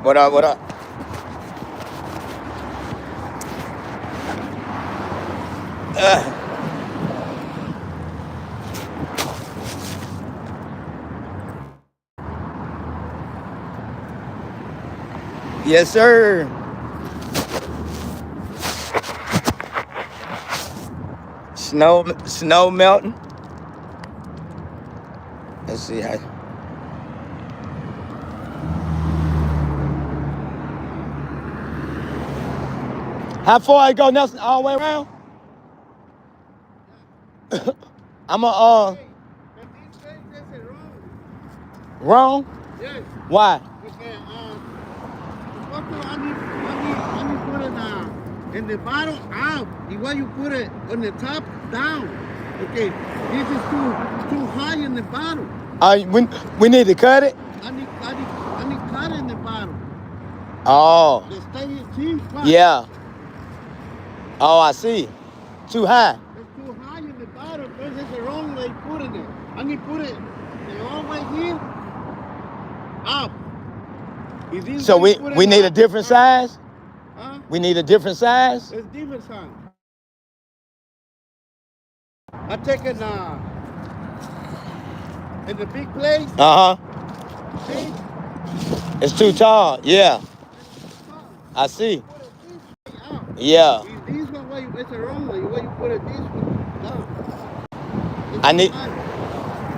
What up? What up? Yes, sir. Snow melting. Let's see how far I go, Nelson? All the way around? I'm a Hey, but this place is wrong. wrong. Yes. Why? Okay. I need put it in the bottom out. The way you put it on the top down. Okay. This is too high in the bottom. We need to cut it. I need cut in the bottom. Oh. The stay too flat. Yeah. Oh, I see. Too high. It's too high in the bottom. Because it's the wrong way putting it. I need to put it the wrong way here. Up. So we need a different size? Huh? We need a different size? It's different size. I take it in the big place. See? It's too tall. Yeah. I see. Put it this way out. Yeah. This one way, it's the wrong way. Way you put it this way down. I need,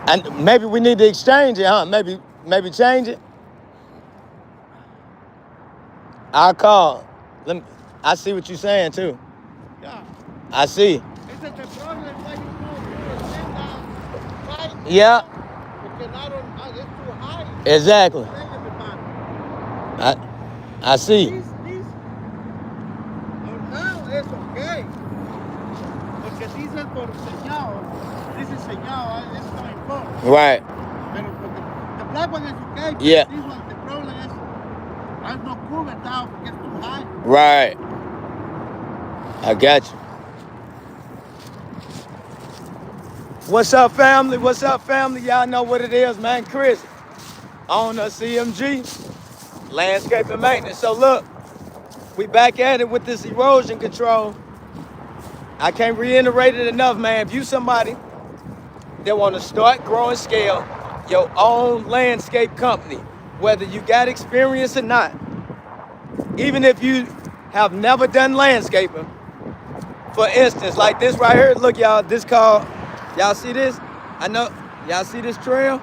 and maybe we need to exchange it, huh? Maybe change it. I'll call. I see what you're saying too. Yeah. I see. It's the problem why you put it down. Right? Yeah. Because it's too high. Exactly. I see. This now it's okay. Porque dice por sellado. This is sellado. It's not important. Right. Pero the black one is okay. Yeah. This one, the problem is there's no cover down because it's too high. Right. I got you. What's up, family? What's up, family? Y'all know what it is, man. Chris, owner of CMG Landscape and Maintenance. So look, we back at it with this erosion control. I can't reiterate it enough, man. If you somebody that want to start, grow, and scale your own landscape company, whether you got experience or not, even if you have never done landscaping, for instance, like this right here, look, y'all, this called, y'all see this? I know, y'all see this trail?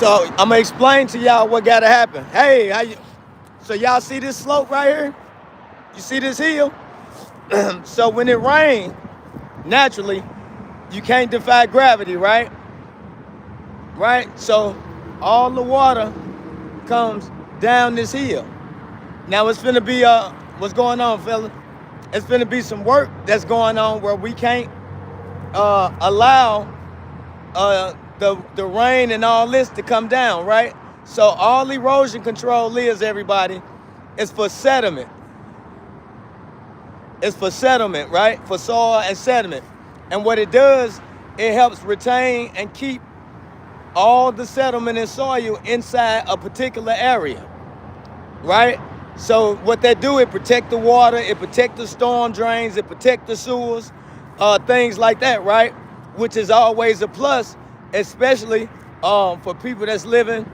So I'm gonna explain to y'all what gotta happen. Hey, so y'all see this slope right here? You see this hill? So when it rains, naturally, you can't defy gravity, right? Right? So all the water comes down this hill. Now it's finna be, what's going on, fella? It's finna be some work that's going on where we can't allow the rain and all this to come down, right? So all erosion control is, everybody, is for sediment. It's for settlement, right? For soil and sediment. And what it does, it helps retain and keep all the sediment and soil inside a particular area, right? So what they do, it protect the water, it protect the storm drains, it protect the sewers, things like that, right? Which is always a plus, especially for people that's living,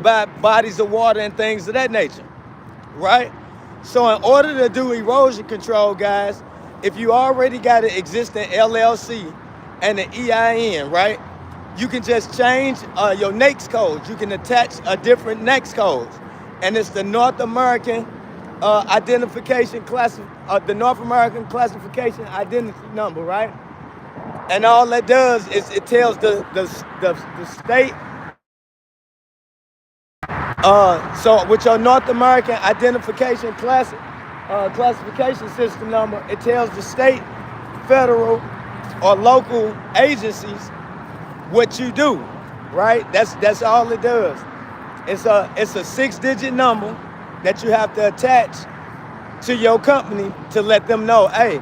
by bodies of water and things of that nature, right? So in order to do erosion control, guys, if you already got an existing LLC and an EIN, right, you can just change your NAICS codes. You can attach a different NAICS codes. And it's the North American Identification the North American Classification Identity Number, right? And all that does is it tells the state. So with your North American Identification Classification System number, it tells the state, federal, or local agencies what you do, right? That's all it does. It's a 6-digit number that you have to attach to your company to let them know, hey,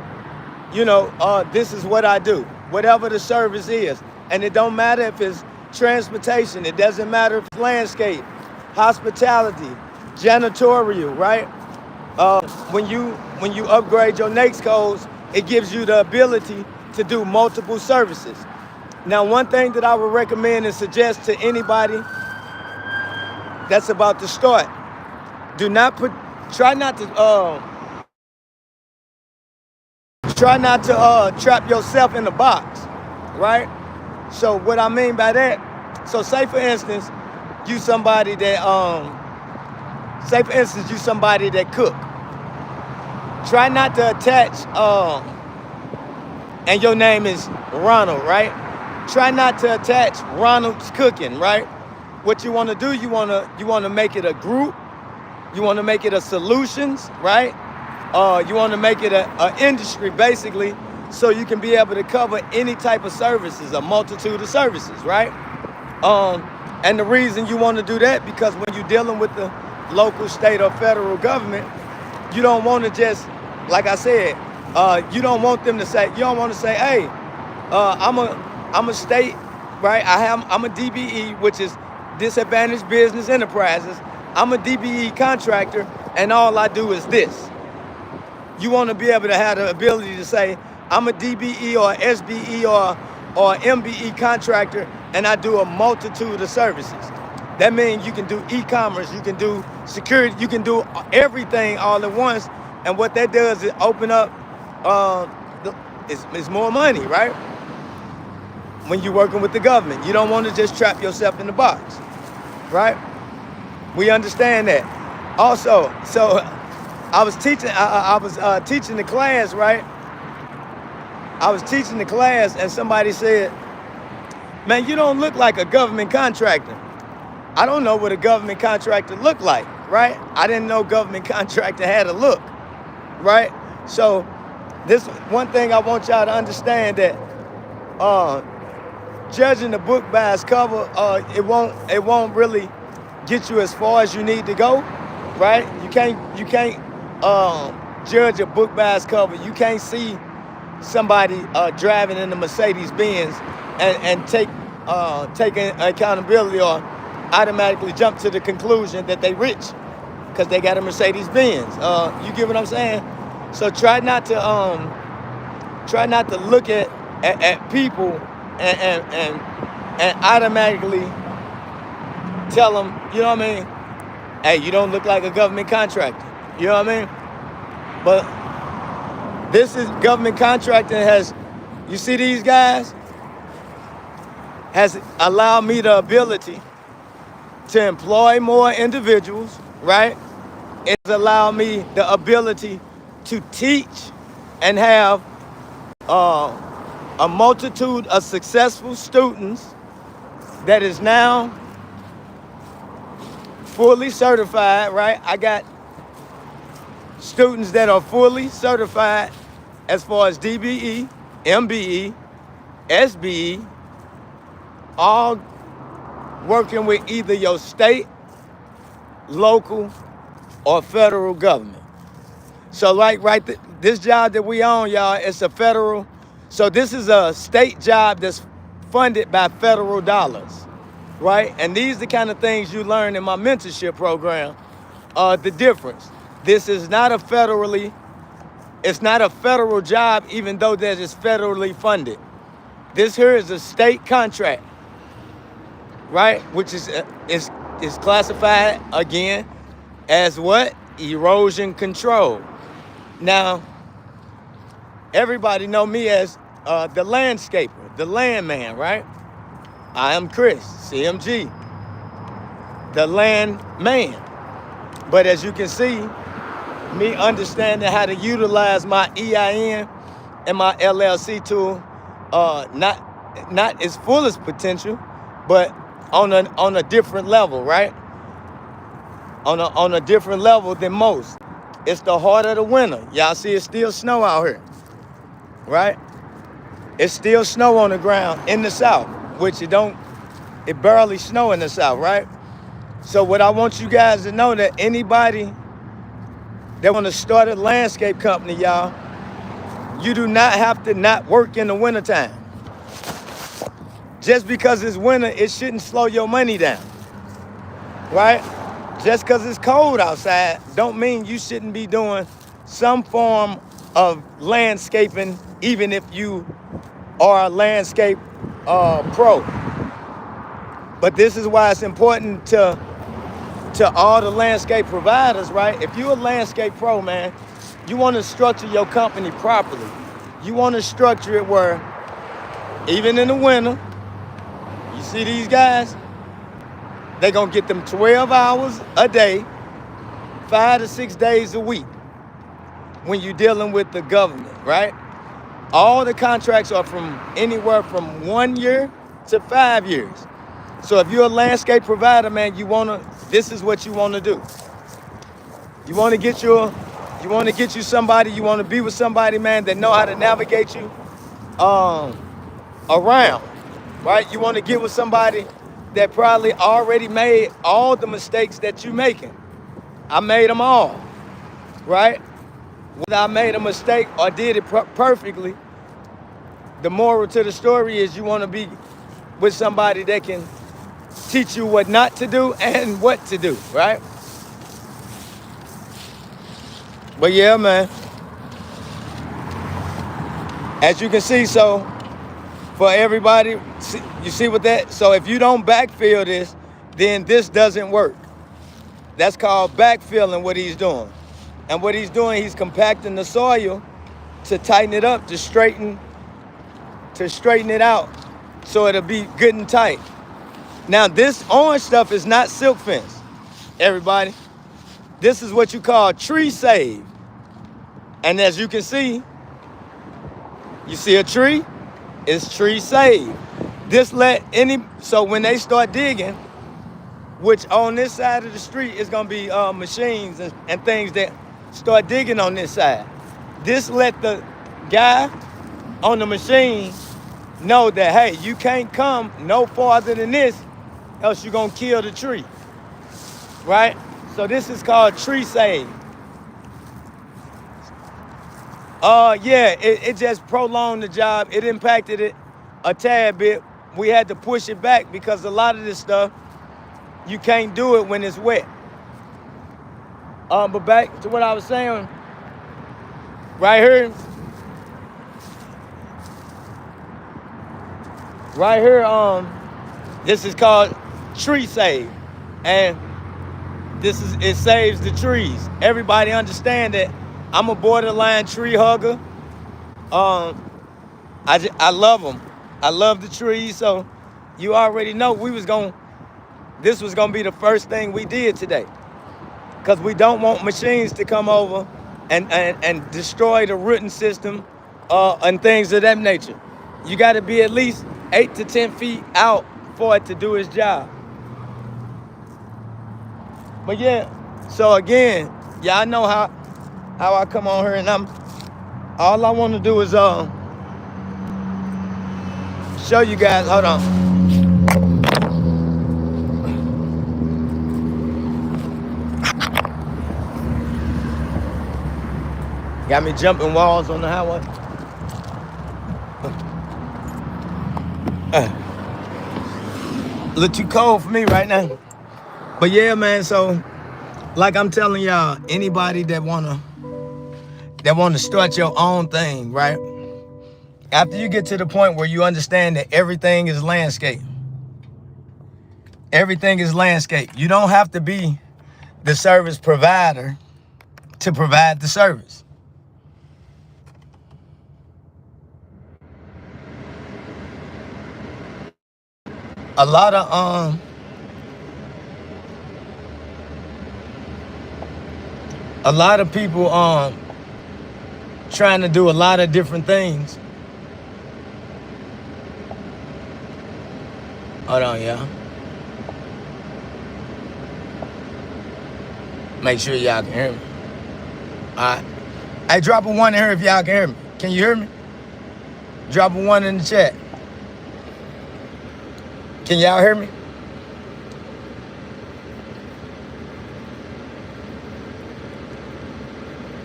this is what I do, whatever the service is. And it don't matter if it's transportation. It doesn't matter if it's landscape, hospitality, janitorial, right? When you upgrade your NAICS codes, it gives you the ability to do multiple services. Now, one thing that I would recommend and suggest to anybody that's about to start, try not to trap yourself in the box, right? So what I mean by that, so say for instance, you somebody that cook. Try not to attach, and your name is Ronald, right? Try not to attach Ronald's cooking, right? What you want to do, you want to make it a group. You want to make it a solutions, right? You want to make it a industry, basically, so you can be able to cover any type of services, a multitude of services, right? And the reason you want to do that, because when you're dealing with the local, state, or federal government, you don't want to just, like I said, you don't want them to say, you don't want to say, hey, I'm a state, right? I'm a DBE, which is Disadvantaged Business Enterprises. I'm a DBE contractor, and all I do is this. You want to be able to have the ability to say, I'm a DBE or SBE or MBE contractor, and I do a multitude of services. That means you can do e-commerce, you can do security, you can do everything all at once. And what that does is open up, it's more money, right? When you're working with the government, you don't want to just trap yourself in the box, right? We understand that. Also, so I was teaching, teaching the class, right? I was teaching the class, and somebody said, man, you don't look like a government contractor. I don't know what a government contractor looked like, right? I didn't know government contractor had a look, right? So this one thing I want y'all to understand, that judging the book by its cover, it won't really get you as far as you need to go, right? You can't judge a book by its cover. You can't see somebody driving in a Mercedes Benz and take accountability or automatically jump to the conclusion that they rich because they got a Mercedes Benz. You get what I'm saying? So try not to look at people and automatically tell them, you know what I mean? Hey, you don't look like a government contractor. You know what I mean? But this is government contracting you see these guys, has allowed me the ability to employ more individuals, right? It's allowed me the ability to teach and have a multitude of successful students that is now fully certified, right? I got students that are fully certified as far as DBE, MBE, SBE, all working with either your state, local, or federal government. So like this job that we on, y'all, it's a federal. So this is a state job that's funded by federal dollars, right? And these are the kind of things you learn in my mentorship program. The difference. This is not it's not a federal job, even though that is federally funded. This here is a state contract, right? Which is classified again as what? Erosion control. Now, everybody know me as the landscaper, the landman, right? I am Chris, CMG, the landman. But as you can see, me understanding how to utilize my EIN and my LLC tool, not its fullest potential, but on a different level, right? On a different level than most. It's the heart of the winter. Y'all see it's still snow out here, right? It's still snow on the ground in the South, which it barely snow in the South, right? So what I want you guys to know, that anybody that want to start a landscape company, y'all, you do not have to not work in the wintertime. just because it's winter, it shouldn't slow your money down, right? Just because it's cold outside don't mean you shouldn't be doing some form of landscaping, even if you are a landscape pro. But this is why it's important to all the landscape providers, right? If you're a landscape pro, man, you want to structure your company properly. You want to structure it where, even in the winter, you see these guys, they're going to get them 12 hours a day, 5 to 6 days a week when you're dealing with the government, right? All the contracts are from anywhere from 1 year to 5 years. So if you're a landscape provider, man, this is what you want to do. You want to get you somebody, you want to be with somebody, man, that know how to navigate you around, right? You want to get with somebody that probably already made all the mistakes that you're making. I made them all, right? Whether I made a mistake or did it perfectly, the moral to the story is you want to be with somebody that can teach you what not to do and what to do, right? But yeah, man. As you can see, so for everybody, you see what that? So if you don't backfill this, then this doesn't work. That's called backfilling what he's doing. And what he's doing, he's compacting the soil to tighten it up, to straighten it out so it'll be good and tight. Now this orange stuff is not silk fence, everybody. This is what you call tree save. And as you can see, you see a tree, it's tree save. So when they start digging, which on this side of the street is gonna be machines and things that start digging on this side. This let the guy on the machine know that, hey, you can't come no farther than this, else you're gonna kill the tree, right? So this is called tree save. Yeah, it just prolonged the job. It impacted it a tad bit. We had to push it back because a lot of this stuff, you can't do it when it's wet. But back to what I was saying, right here, this is called tree save. And it saves the trees. Everybody understand that I'm a borderline tree hugger. I love them. I love the trees. So you already know this was gonna be the first thing we did today. Because we don't want machines to come over and destroy the rooting system and things of that nature. You gotta be at least 8 to 10 feet out for it to do its job. But yeah, so again, y'all know how I come on here, and all I want to do is show you guys. Hold on. Got me jumping walls on the highway. Look too cold for me right now. But yeah, man, so like I'm telling y'all, anybody that wanna start your own thing, right? After you get to the point where you understand that everything is landscape. Everything is landscape. You don't have to be the service provider to provide the service. A lot of people trying to do a lot of different things. Hold on, y'all. Make sure y'all can hear me. All right. Hey, drop a 1 in here if y'all can hear me. Can you hear me? Drop a 1 in the chat. Can y'all hear me?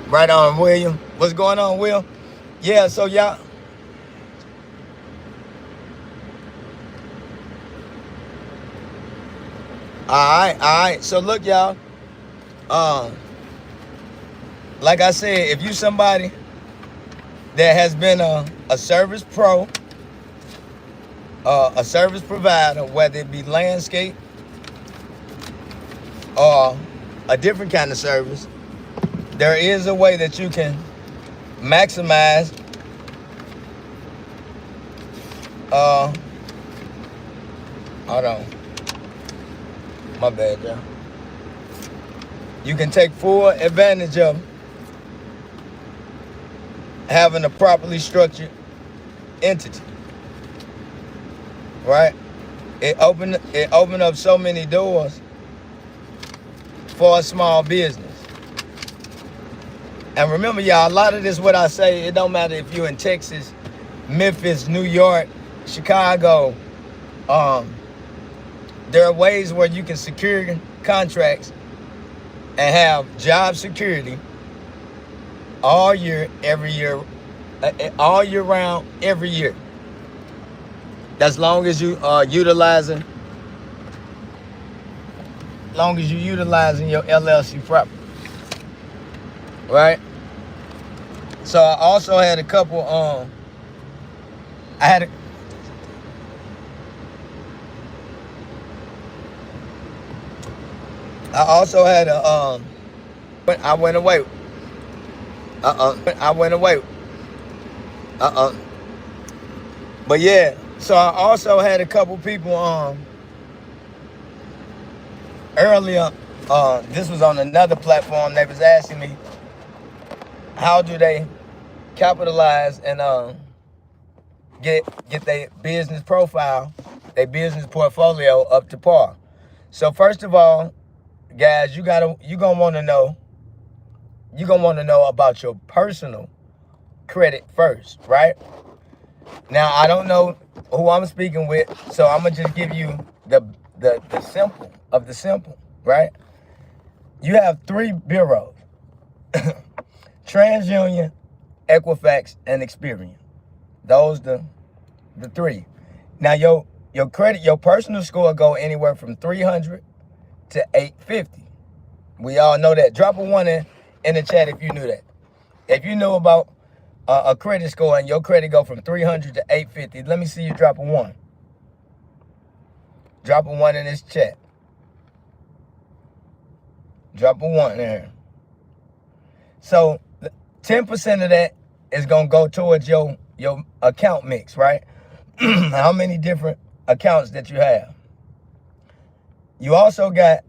Right on, William. What's going on, Will? Yeah, so y'all. All right. So look, y'all. Um, like I said, if you somebody that has been a service pro, a service provider, whether it be landscape or a different kind of service, there is a way that you can maximize hold on, my bad, y'all. You can take full advantage of having a properly structured entity, right? It opened up so many doors for a small business. And remember, y'all, a lot of this, what I say, it don't matter if you're in Texas, Memphis, New York, Chicago. There are ways where you can secure contracts and have job security all year, every year, all year round, every year. As long as you are utilizing your LLC property, right? So I also had a couple. I also had a. I went away. I went away. But yeah, so I also had a couple people earlier. This was on another platform. They was asking me, how do they capitalize and get their business profile, their business portfolio up to par. So first of all, guys, you're gonna want to know about your personal credit first, right? Now, I don't know who I'm speaking with, so I'm gonna just give you the simple of the simple, right? You have 3 bureaus: TransUnion, Equifax, and Experian. Those the 3. Now your credit, your personal score go anywhere from 300 to 850. We all know that. Drop a 1 in the chat if you knew that. If you know about a credit score and your credit go from 300 to 850, let me see you drop a 1. Drop a 1 in this chat. Drop a 1 there. So 10% of that is gonna go towards your account mix, right? How many different accounts that you have. You also got,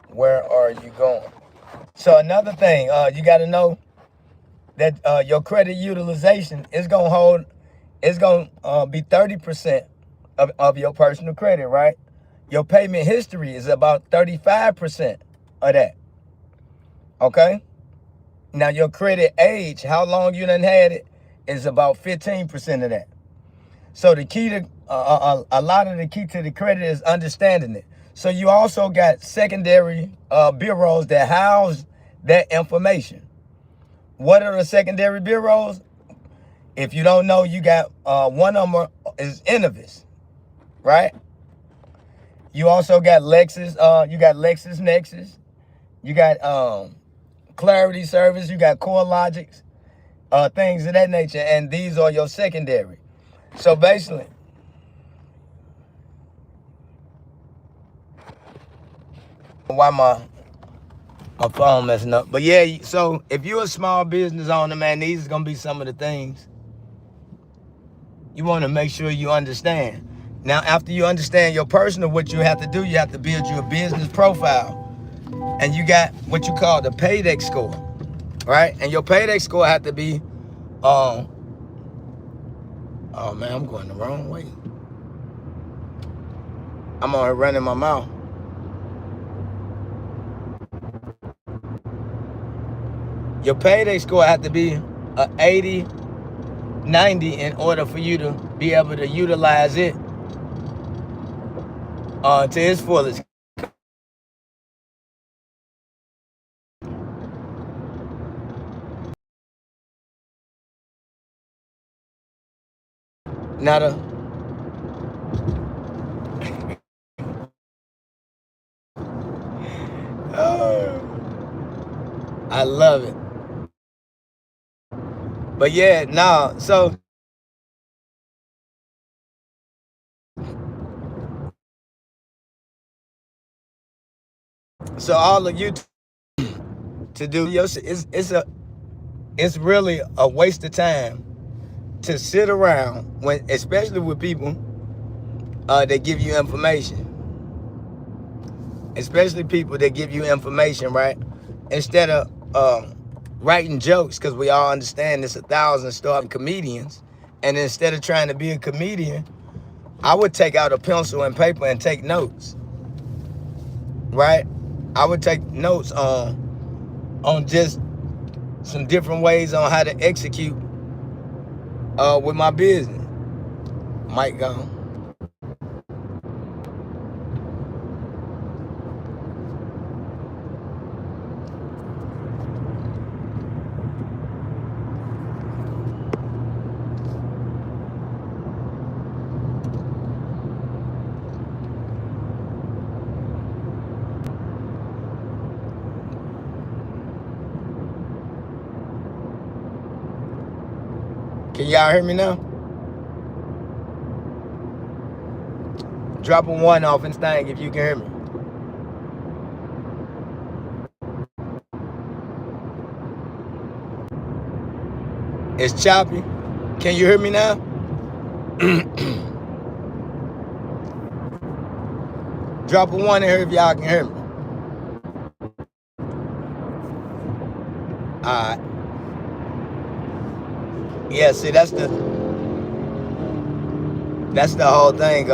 where are you going? So another thing, you got to know that your credit utilization is gonna be 30% of your personal credit, right? Your payment history is about 35% of that. Okay. Now your credit age, how long you done had it, is about 15% of that. So the key to a lot of the key to the credit is understanding it. So you also got secondary bureaus that house that information. What are the secondary bureaus? If you don't know, you got one of them is Innovis, right? You also got Lexus. You got LexisNexis. You got Clarity Service. You got CoreLogics, things of that nature, and these are your secondary. So basically, why my phone messing up? But yeah, so if you're a small business owner, man, these is gonna be some of the things you want to make sure you understand. Now, after you understand your personal, what you have to do, you have to build your business profile, and you got what you call the paydex score, right? And your paydex score have to be, oh man, I'm going the wrong way. I'm on here running my mouth. Your payday score have to be a 80, 90 in order for you to be able to utilize it to its fullest. Now I love it. But yeah, no, so all of you to do your it's really a waste of time to sit around when, especially with people that give you information. Especially people that give you information, right? Instead of writing jokes, because we all understand there's 1,000 starving comedians. And instead of trying to be a comedian, I would take out a pencil and paper and take notes, right? I would take notes on just some different ways on how to execute with my business. Mic gone. Can y'all hear me now? Drop a 1 off in this thing if you can hear me. It's choppy. Can you hear me now? Drop a 1 in here if y'all can hear me. Alright. Yeah, see, that's the whole thing.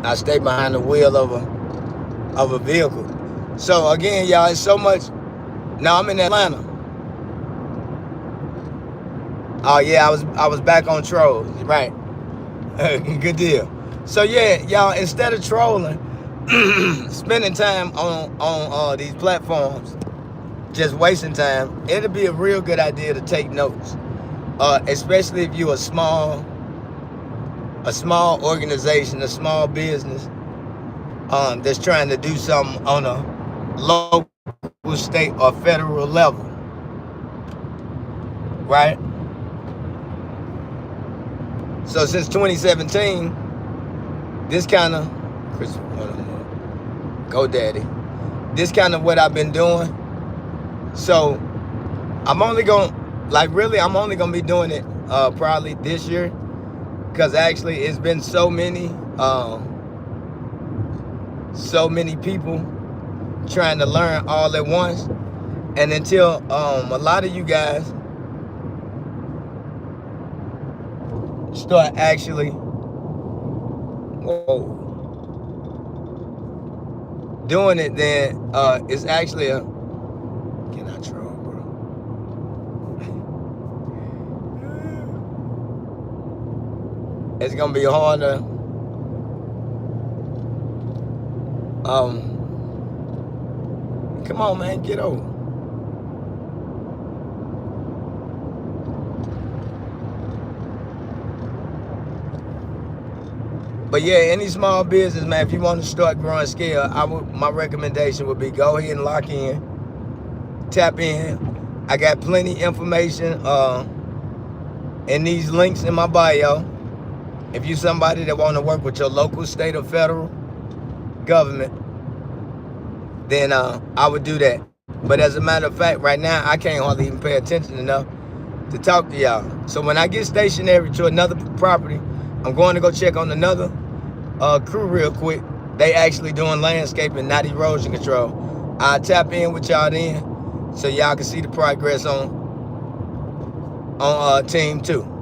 I stay behind the wheel of a vehicle. So again, y'all, it's so much. Now I'm in Atlanta. Oh yeah, I was back on trolls, right? Good deal. So yeah, y'all, instead of trolling, spending time on these platforms, just wasting time, it'd be a real good idea to take notes, especially if you're a small organization, a small business that's trying to do something on a local, state, or federal level, right? So since 2017, this kind of Chris, go daddy, this kind of what I've been doing. So I'm only gonna be doing it probably this year, because actually it's been so many people trying to learn all at once, and until a lot of you guys start actually doing it, then it's actually a troll, bro. It's gonna be hard to come on, man, get over. But yeah, any small business, man, if you want to start growing scale, my recommendation would be go ahead and lock in, tap in. I got plenty information in these links in my bio. If you're somebody that want to work with your local, state, or federal government, then I would do that. But as a matter of fact, right now, I can't hardly even pay attention enough to talk to y'all. So when I get stationary to another property, I'm going to go check on another crew real quick. They actually doing landscaping, not erosion control. I'll tap in with y'all then, so y'all can see the progress on team 2.